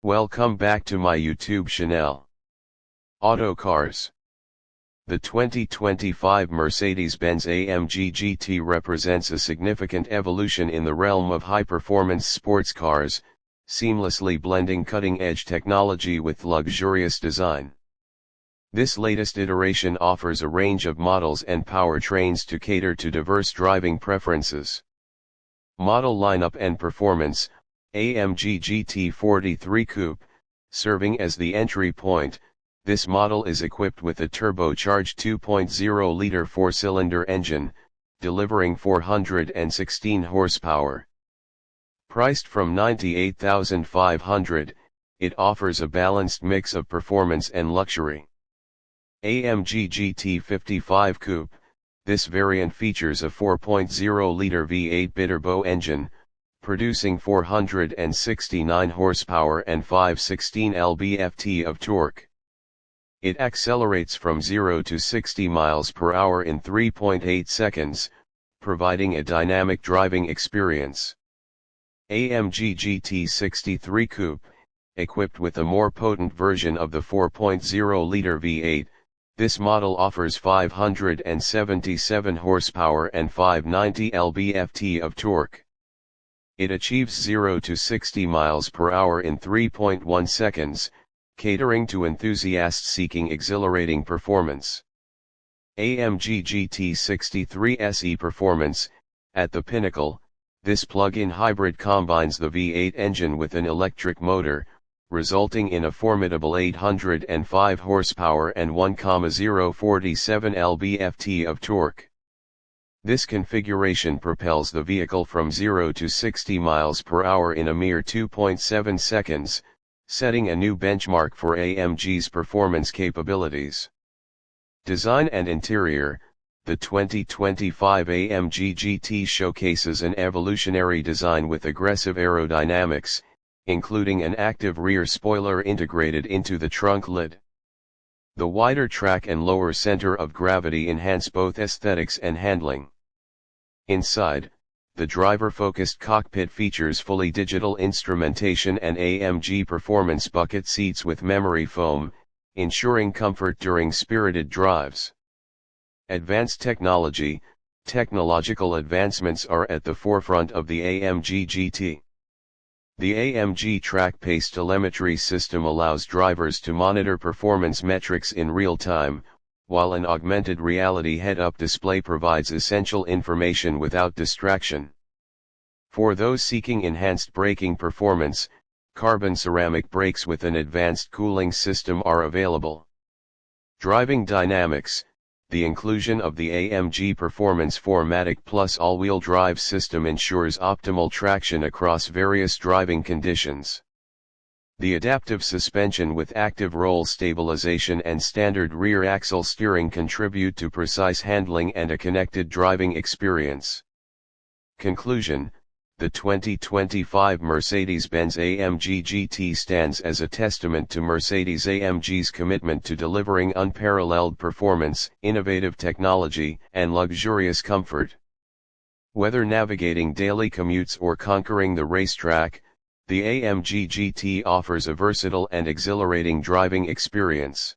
Welcome back to my YouTube channel. Auto Cars. The 2025 Mercedes-Benz AMG GT represents a significant evolution in the realm of high-performance sports cars, seamlessly blending cutting-edge technology with luxurious design. This latest iteration offers a range of models and powertrains to cater to diverse driving preferences. Model lineup and performance: AMG GT 43 Coupe. Serving as the entry point, this model is equipped with a turbocharged 2.0-liter four-cylinder engine, delivering 416 horsepower. Priced from $98,500, it offers a balanced mix of performance and luxury. AMG GT 55 Coupe. This variant features a 4.0-liter V8 Biturbo engine, producing 469 horsepower and 516 lb-ft of torque. It accelerates from 0 to 60 miles per hour in 3.8 seconds, providing a dynamic driving experience. AMG GT 63 Coupe. Equipped with a more potent version of the 4.0-liter V8, this model offers 577 horsepower and 590 lb-ft of torque. It achieves 0 to 60 miles per hour in 3.1 seconds, catering to enthusiasts seeking exhilarating performance. AMG GT 63 SE Performance. At the pinnacle, this plug-in hybrid combines the V8 engine with an electric motor, resulting in a formidable 805 horsepower and 1,047 lb-ft of torque. This configuration propels the vehicle from 0 to 60 miles per hour in a mere 2.7 seconds, setting a new benchmark for AMG's performance capabilities. Design and interior: the 2025 AMG GT showcases an evolutionary design with aggressive aerodynamics, including an active rear spoiler integrated into the trunk lid. The wider track and lower center of gravity enhance both aesthetics and handling. Inside, the driver-focused cockpit features fully digital instrumentation and AMG performance bucket seats with memory foam, ensuring comfort during spirited drives. Advanced technology: technological advancements are at the forefront of the AMG GT. The AMG Track Pace telemetry system allows drivers to monitor performance metrics in real time, while an augmented reality head-up display provides essential information without distraction. For those seeking enhanced braking performance, carbon ceramic brakes with an advanced cooling system are available. Driving dynamics: the inclusion of the AMG Performance 4MATIC Plus all-wheel drive system ensures optimal traction across various driving conditions. The adaptive suspension with active roll stabilization and standard rear axle steering contribute to precise handling and a connected driving experience. Conclusion: the 2025 Mercedes-Benz AMG GT stands as a testament to Mercedes-AMG's commitment to delivering unparalleled performance, innovative technology, and luxurious comfort. Whether navigating daily commutes or conquering the racetrack, the AMG GT offers a versatile and exhilarating driving experience.